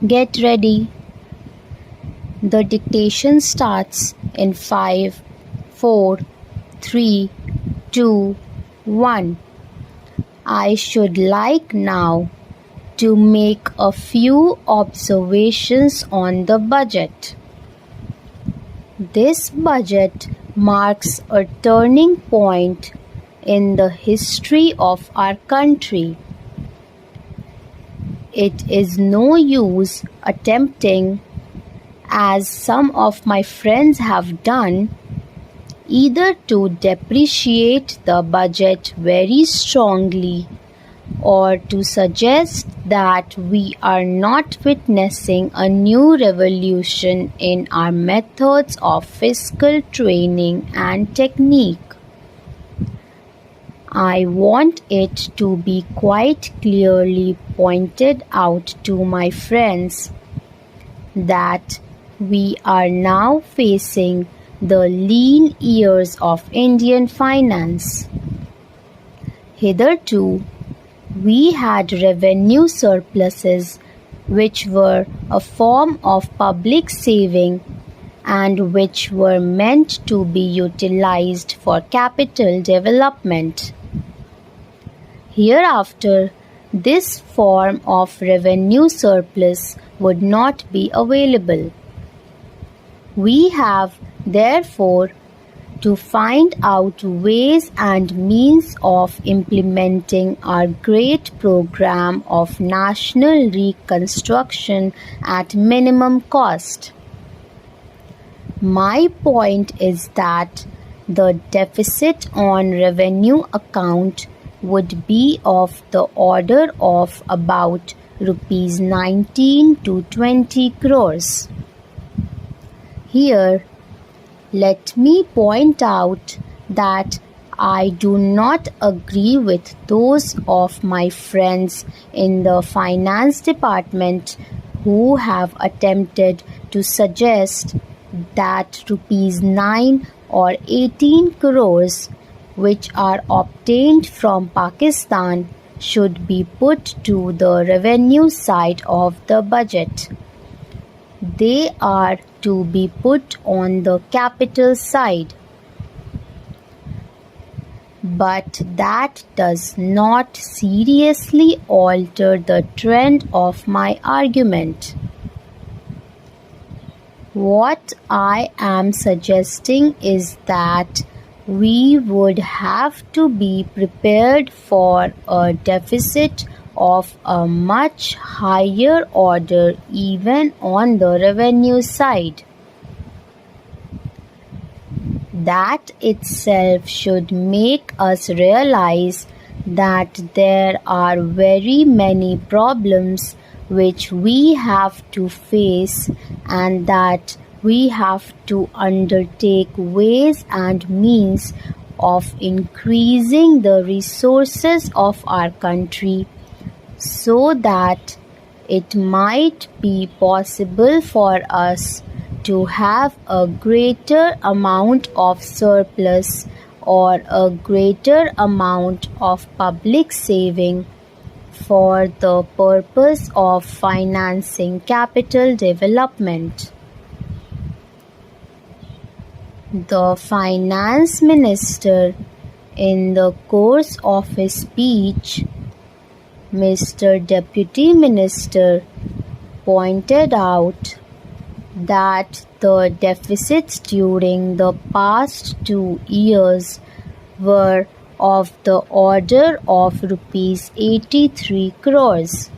Get ready. The dictation starts in 5, 4, 3, 2, 1. I should like now to make a few observations on the budget. This budget marks a turning point in the history of our country. It is no use attempting, as some of my friends have done, either to depreciate the budget very strongly or to suggest that we are not witnessing a new revolution in our methods of fiscal training and technique. I want it to be quite clearly pointed out to my friends that we are now facing the lean years of Indian finance. Hitherto, we had revenue surpluses which were a form of public saving and which were meant to be utilized for capital development. Hereafter, this form of revenue surplus would not be available. We have, therefore, to find out ways and means of implementing our great program of national reconstruction at minimum cost. My point is that the deficit on revenue account would be of the order of about rupees 19 to 20 crores. Here, let me point out that I do not agree with those of my friends in the finance department who have attempted to suggest that rupees 9 or 18 crores which are obtained from Pakistan should be put to the revenue side of the budget. They are to be put on the capital side. But that does not seriously alter the trend of my argument. What I am suggesting is that we would have to be prepared for a deficit of a much higher order even on the revenue side. That itself should make us realize that there are very many problems which we have to face and that we have to undertake ways and means of increasing the resources of our country so that it might be possible for us to have a greater amount of surplus or a greater amount of public saving for the purpose of financing capital development. The finance minister, in the course of his speech, Mr. Deputy Minister, pointed out that the deficits during the past 2 years were of the order of rupees 83 crores.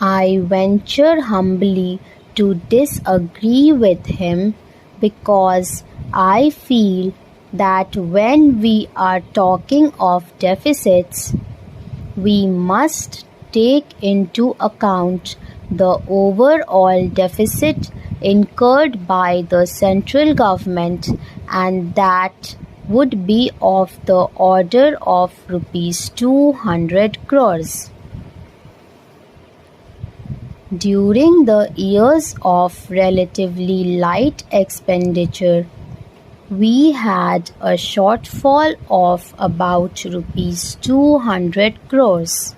I venture humbly to disagree with him because I feel that when we are talking of deficits, we must take into account the overall deficit incurred by the central government, and that would be of the order of rupees 200 crores. During the years of relatively light expenditure, we had a shortfall of about rupees 200 crores.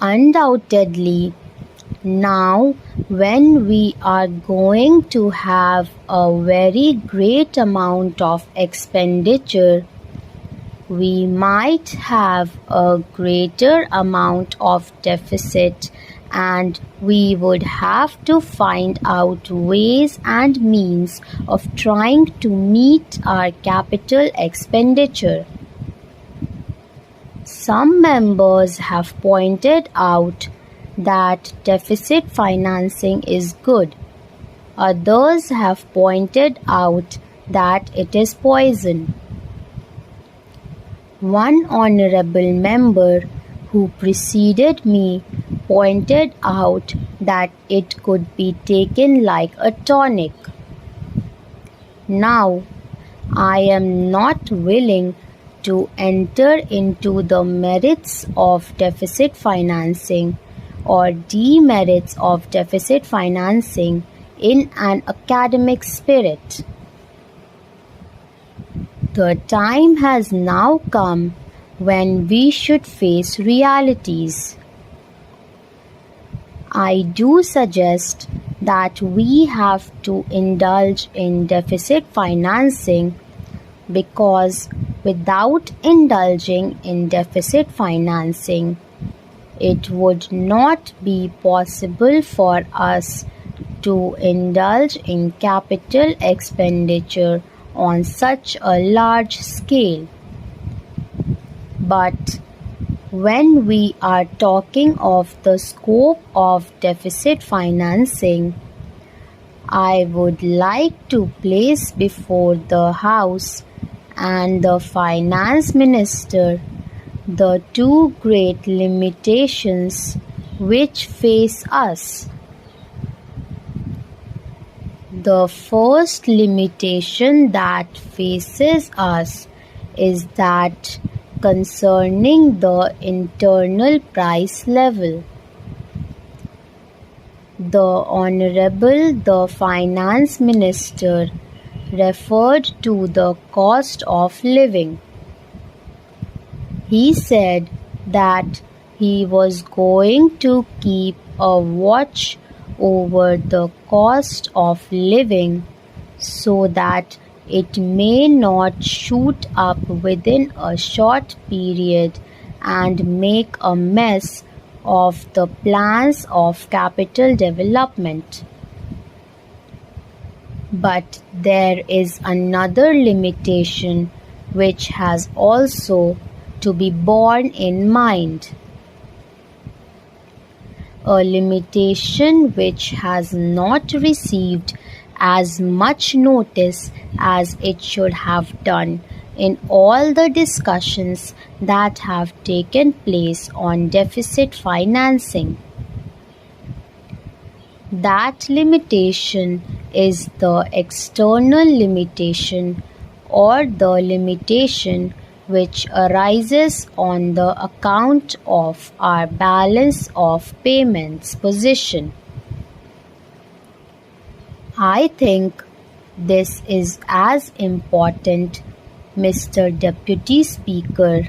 Undoubtedly, now when we are going to have a very great amount of expenditure, we might have a greater amount of deficit, and we would have to find out ways and means of trying to meet our capital expenditure. Some members have pointed out that deficit financing is good. Others have pointed out that it is poison. One honorable member who preceded me pointed out that it could be taken like a tonic. Now, I am not willing to enter into the merits of deficit financing or demerits of deficit financing in an academic spirit. The time has now come when we should face realities. I do suggest that we have to indulge in deficit financing because without indulging in deficit financing, it would not be possible for us to indulge in capital expenditure on such a large scale. But when we are talking of the scope of deficit financing, I would like to place before the House and the Finance Minister the two great limitations which face us. The first limitation that faces us is that concerning the internal price level. The Honorable the Finance Minister referred to the cost of living. He said that he was going to keep a watch over the cost of living so that it may not shoot up within a short period and make a mess of the plans of capital development. But there is another limitation which has also to be borne in mind. A limitation which has not received as much notice as it should have done in all the discussions that have taken place on deficit financing. That limitation is the external limitation or the limitation which arises on the account of our balance of payments position. I think this is as important, Mr. Deputy Speaker,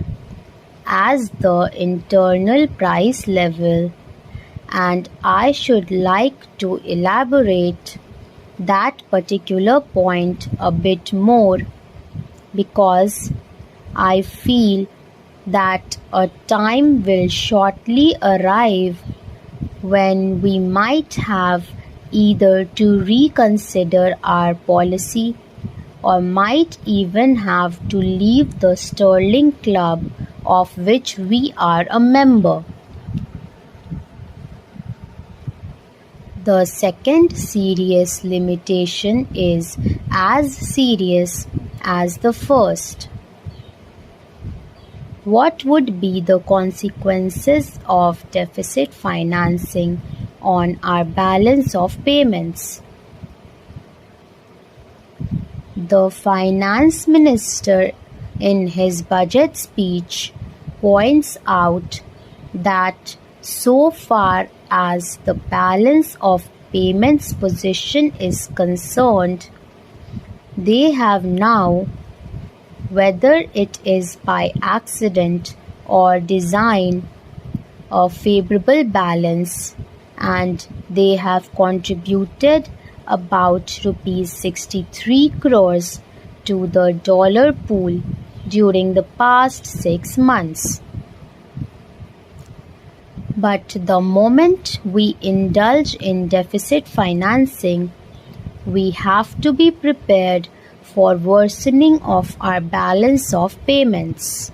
as the internal price level, and I should like to elaborate that particular point a bit more because I feel that a time will shortly arrive when we might have either to reconsider our policy or might even have to leave the Sterling Club of which we are a member. The second serious limitation is as serious as the first. What would be the consequences of deficit financing on our balance of payments? The Finance Minister in his budget speech points out that so far as the balance of payments position is concerned, they have now, whether it is by accident or design, a favorable balance, and they have contributed about rupees 63 crores to the dollar pool during the past 6 months. But the moment we indulge in deficit financing, we have to be prepared for worsening of our balance of payments.